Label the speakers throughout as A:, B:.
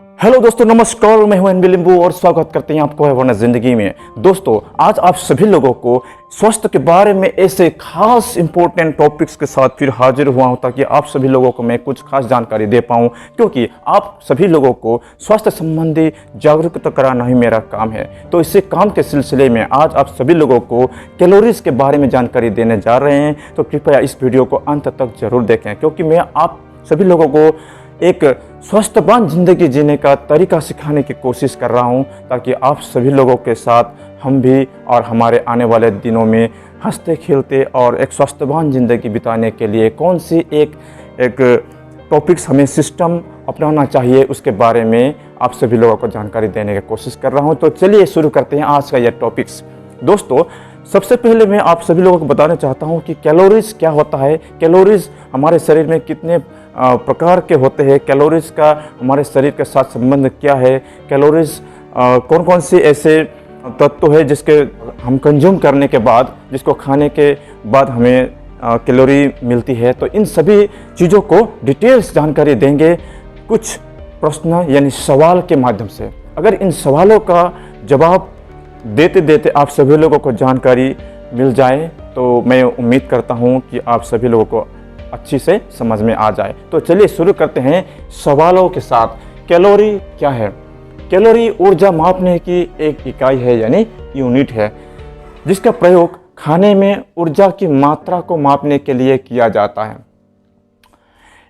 A: Hello दोस्तों, नमस्कार। मैं हूं एनबी लिंबू और स्वागत करते हैं आपको है जिंदगी में। दोस्तों, आज आप सभी लोगों को स्वास्थ्य के बारे में ऐसे खास इंपॉर्टेंट टॉपिक्स के साथ फिर हाजिर हुआ हूं ताकि आप सभी लोगों को मैं कुछ खास जानकारी दे पाऊं, क्योंकि आप सभी लोगों को स्वास्थ्य संबंधी जागरूकता कराना ही मेरा काम है। तो इसी काम के सिलसिले में आज आप सभी लोगों को कैलोरीज के बारे में जानकारी देने जा रहे हैं। तो कृपया इस वीडियो को अंत तक जरूर देखें, क्योंकि मैं आप सभी लोगों को एक स्वस्थवान जिंदगी जीने का तरीका सिखाने की कोशिश कर रहा हूं, ताकि आप सभी लोगों के साथ हम भी और हमारे आने वाले दिनों में हंसते खेलते और एक स्वस्थवान ज़िंदगी बिताने के लिए कौन सी एक टॉपिक्स हमें सिस्टम अपनाना चाहिए, उसके बारे में आप सभी लोगों को जानकारी देने की कोशिश कर रहा हूं। तो चलिए शुरू करते हैं आज का यह टॉपिक्स। दोस्तों, सबसे पहले मैं आप सभी लोगों को बताना चाहता हूं कि कैलोरीज क्या होता है, कैलोरीज हमारे शरीर में कितने प्रकार के होते हैं, कैलोरीज का हमारे शरीर के साथ संबंध क्या है, कैलोरीज कौन कौन से ऐसे तत्व है जिसके हम कंज्यूम करने के बाद, जिसको खाने के बाद हमें कैलोरी मिलती है। तो इन सभी चीज़ों को डिटेल्स जानकारी देंगे कुछ प्रश्न यानी सवाल के माध्यम से। अगर इन सवालों का जवाब देते देते आप सभी लोगों को जानकारी मिल जाए तो मैं उम्मीद करता हूं कि आप सभी लोगों को अच्छी से समझ में आ जाए। तो चलिए शुरू करते हैं सवालों के साथ। कैलोरी क्या है? कैलोरी ऊर्जा मापने की एक इकाई है यानी यूनिट है, जिसका प्रयोग खाने में ऊर्जा की मात्रा को मापने के लिए किया जाता है।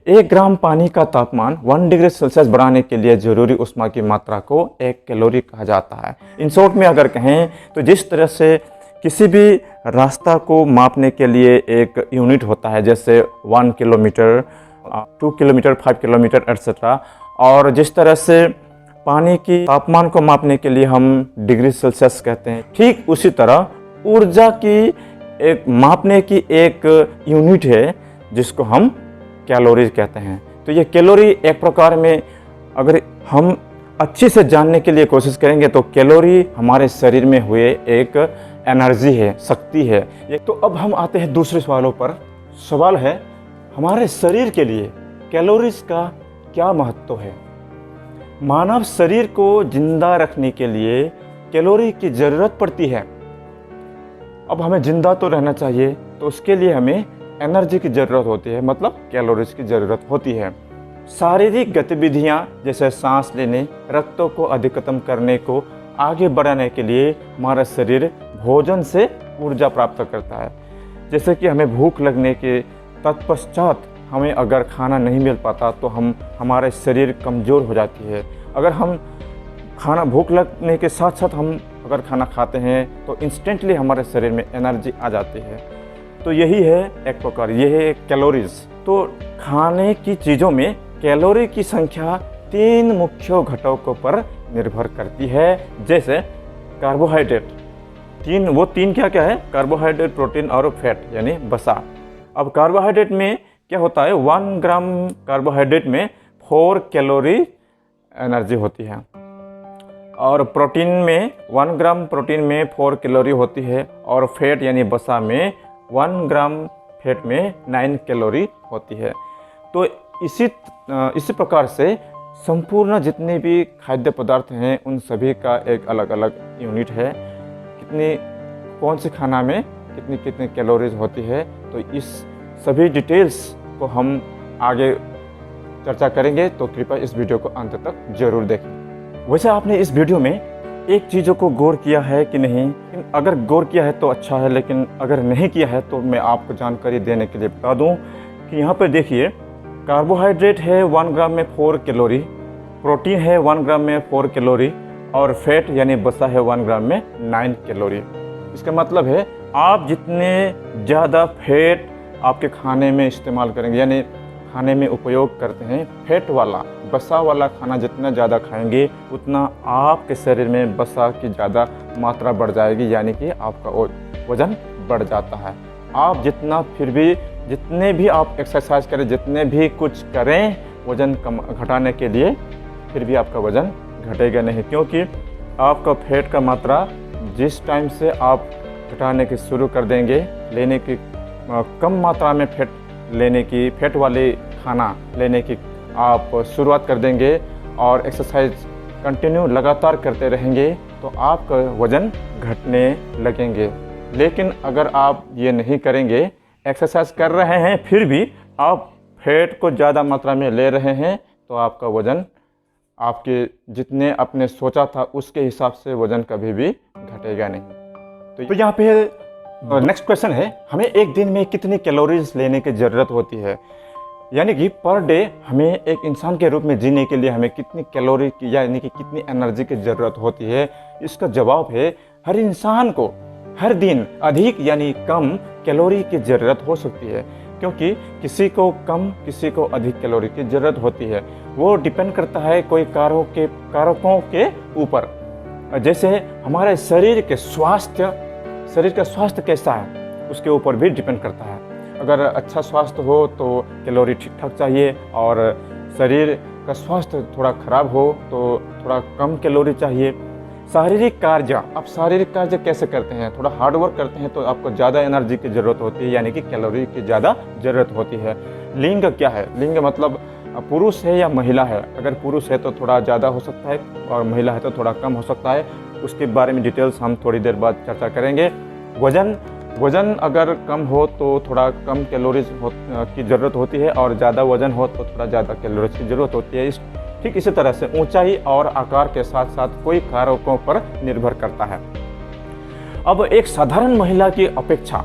A: 1 ग्राम पानी का तापमान 1 डिग्री सेल्सियस बढ़ाने के लिए जरूरी ऊष्मा की मात्रा को 1 कैलोरी कहा जाता है। इन शॉर्ट में अगर कहें तो जिस तरह से किसी भी रास्ता को मापने के लिए एक यूनिट होता है, जैसे 1 किलोमीटर, 2 किलोमीटर, 5 किलोमीटर एट्सेट्रा, और जिस तरह से पानी की तापमान को मापने के लिए हम डिग्री सेल्सियस कहते हैं, ठीक उसी तरह ऊर्जा की एक मापने की एक यूनिट है जिसको हम कैलोरी कहते हैं। तो ये कैलोरी एक प्रकार में अगर हम अच्छे से जानने के लिए कोशिश करेंगे तो कैलोरी हमारे शरीर में हुए एक एनर्जी है, शक्ति है। तो अब हम आते हैं दूसरे सवालों पर। सवाल है, हमारे शरीर के लिए कैलोरीज का क्या महत्व है? मानव शरीर को जिंदा रखने के लिए कैलोरी की ज़रूरत पड़ती है। अब हमें जिंदा तो रहना चाहिए, तो उसके लिए हमें एनर्जी की ज़रूरत होती है, मतलब कैलोरीज की ज़रूरत होती है। शारीरिक गतिविधियां जैसे सांस लेने, रक्तों को अधिकतम करने को आगे बढ़ाने के लिए हमारा शरीर भोजन से ऊर्जा प्राप्त करता है। जैसे कि हमें भूख लगने के तत्पश्चात हमें अगर खाना नहीं मिल पाता तो हमारे शरीर कमज़ोर हो जाती है। अगर हम खाना भूख लगने के साथ साथ हम अगर खाना खाते हैं तो इंस्टेंटली हमारे शरीर में एनर्जी आ जाती है। तो यही है एक प्रकार, यह है कैलोरीज। तो खाने की चीज़ों में कैलोरी की संख्या 3 मुख्य घटकों पर निर्भर करती है। जैसे कार्बोहाइड्रेट, वो तीन क्या क्या है? कार्बोहाइड्रेट, प्रोटीन और फैट यानी वसा। अब कार्बोहाइड्रेट में क्या होता है? 1 ग्राम कार्बोहाइड्रेट में 4 कैलोरी एनर्जी होती है, और प्रोटीन में 1 ग्राम प्रोटीन में 4 कैलोरी होती है, और फैट यानी वसा में 1 ग्राम फैट में 9 कैलोरी होती है। तो इसी प्रकार से संपूर्ण जितने भी खाद्य पदार्थ हैं उन सभी का एक अलग अलग यूनिट है, कौन से खाना में कितनी कैलोरीज होती है। तो इस सभी डिटेल्स को हम आगे चर्चा करेंगे, तो कृपया इस वीडियो को अंत तक जरूर देखें। वैसे आपने इस वीडियो में एक चीज़ों को गौर किया है कि नहीं? अगर गौर किया है तो अच्छा है, लेकिन अगर नहीं किया है तो मैं आपको जानकारी देने के लिए बता दूं कि यहाँ पर देखिए, कार्बोहाइड्रेट है 1 ग्राम में 4 कैलोरी, प्रोटीन है 1 ग्राम में 4 कैलोरी, और फैट यानी वसा है 1 ग्राम में 9 कैलोरी। इसका मतलब है आप जितने ज़्यादा फैट आपके खाने में इस्तेमाल करेंगे, यानी खाने में उपयोग करते हैं, फैट वाला वसा वाला खाना जितना ज़्यादा खाएंगे उतना आपके शरीर में वसा की ज़्यादा मात्रा बढ़ जाएगी, यानी कि आपका वज़न बढ़ जाता है। आप जितने भी आप एक्सरसाइज करें, जितने भी कुछ करें वज़न कम घटाने के लिए, फिर भी आपका वज़न घटेगा नहीं, क्योंकि आपका फैट का मात्रा जिस टाइम से आप घटाने की शुरू कर देंगे, लेने की कम मात्रा में फैट वाले खाना लेने की आप शुरुआत कर देंगे, और एक्सरसाइज कंटिन्यू लगातार करते रहेंगे तो आपका वज़न घटने लगेंगे। लेकिन अगर आप ये नहीं करेंगे, एक्सरसाइज कर रहे हैं फिर भी आप फैट को ज़्यादा मात्रा में ले रहे हैं, तो आपका वज़न आपके जितने आपने सोचा था उसके हिसाब से वज़न कभी भी घटेगा नहीं। तो यहाँ पे नेक्स्ट क्वेश्चन है, हमें एक दिन में कितनी कैलोरीज लेने की ज़रूरत होती है, यानी कि पर डे हमें एक इंसान के रूप में जीने के लिए हमें कितनी कैलोरी की यानी कि कितनी एनर्जी की ज़रूरत होती है। इसका जवाब है हर इंसान को हर दिन अधिक यानी कम कैलोरी की ज़रूरत हो सकती है, क्योंकि किसी को कम किसी को अधिक कैलोरी की ज़रूरत होती है। वो डिपेंड करता है कोई कारकों के ऊपर, जैसे हमारे शरीर का स्वास्थ्य कैसा है उसके ऊपर भी डिपेंड करता है। अगर अच्छा स्वास्थ्य हो तो कैलोरी ठीक ठाक चाहिए, और शरीर का स्वास्थ्य थोड़ा ख़राब हो तो थोड़ा कम कैलोरी चाहिए। शारीरिक कार्य, आप शारीरिक कार्य कैसे करते हैं, थोड़ा हार्ड वर्क करते हैं तो आपको ज़्यादा एनर्जी की ज़रूरत होती है, यानी कि कैलोरी की ज़्यादा ज़रूरत होती है। लिंग क्या है, लिंग मतलब पुरुष है या महिला है। अगर पुरुष है तो थोड़ा ज़्यादा हो सकता है और महिला है तो थोड़ा कम हो सकता है। उसके बारे में डिटेल्स हम थोड़ी देर बाद चर्चा करेंगे। वज़न अगर कम हो तो थोड़ा कम कैलोरीज की ज़रूरत होती है, और ज़्यादा वज़न हो तो थोड़ा ज़्यादा कैलोरीज की ज़रूरत होती है। ठीक इसी तरह से ऊंचाई और आकार के साथ साथ कोई कारकों पर निर्भर करता है। अब एक साधारण महिला की अपेक्षा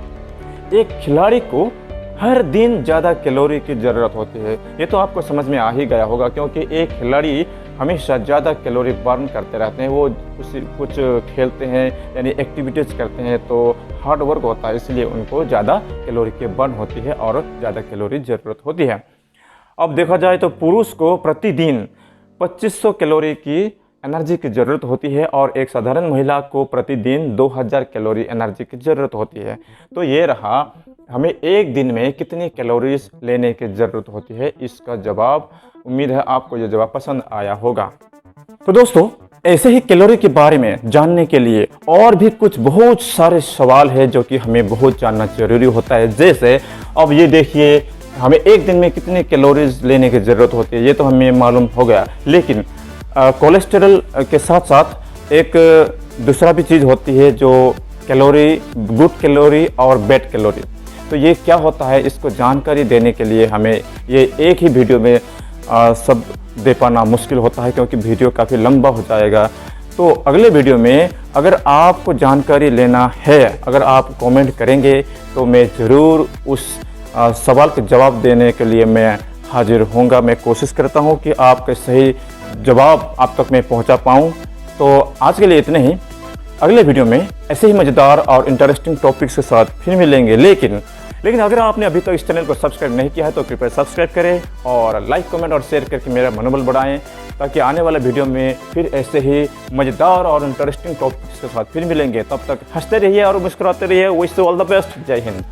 A: एक खिलाड़ी को हर दिन ज़्यादा कैलोरी की ज़रूरत होती है। ये तो आपको समझ में आ ही गया होगा, क्योंकि एक खिलाड़ी हमेशा ज़्यादा कैलोरी बर्न करते रहते हैं। वो कुछ खेलते हैं यानी एक्टिविटीज़ करते हैं तो हार्ड वर्क होता है, इसलिए उनको ज़्यादा कैलोरी की बर्न होती है और ज़्यादा कैलोरी ज़रूरत होती है। अब देखा जाए तो पुरुष को प्रतिदिन 2500 कैलोरी की एनर्जी की ज़रूरत होती है, और एक साधारण महिला को प्रतिदिन 2000 कैलोरी एनर्जी की ज़रूरत होती है। तो ये रहा हमें एक दिन में कितनी कैलोरीज लेने की ज़रूरत होती है, इसका जवाब। उम्मीद है आपको ये जवाब पसंद आया होगा। तो दोस्तों, ऐसे ही कैलोरी के बारे में जानने के लिए और भी कुछ बहुत सारे सवाल है जो कि हमें बहुत जानना जरूरी होता है। जैसे अब ये देखिए, हमें एक दिन में कितनी कैलोरीज लेने की ज़रूरत होती है ये तो हमें मालूम हो गया, लेकिन कोलेस्टेरॉल के साथ साथ एक दूसरा भी चीज़ होती है जो कैलोरी, गुड कैलोरी और बैड कैलोरी। तो ये क्या होता है, इसको जानकारी देने के लिए हमें ये एक ही वीडियो में सब दे पाना मुश्किल होता है, क्योंकि वीडियो काफ़ी लंबा हो जाएगा। तो अगले वीडियो में अगर आपको जानकारी लेना है, अगर आप कमेंट करेंगे तो मैं ज़रूर उस सवाल के जवाब देने के लिए मैं हाजिर होऊंगा। मैं कोशिश करता हूं कि आपके सही जवाब आप तक मैं पहुंचा पाऊं। तो आज के लिए इतने ही। अगले वीडियो में ऐसे ही मज़ेदार और इंटरेस्टिंग टॉपिक्स के साथ फिर मिलेंगे। लेकिन अगर आपने अभी तक इस चैनल को सब्सक्राइब नहीं किया है तो कृपया सब्सक्राइब करें और लाइक, कमेंट और शेयर करके मेरा मनोबल बढ़ाएं, ताकि आने वाले वीडियो में फिर ऐसे ही मज़ेदार और इंटरेस्टिंग टॉपिक्स के साथ फिर मिलेंगे। तब तक हंसते रहिए और मुस्कुराते रहिए। Wish you all the best. जय हिंद।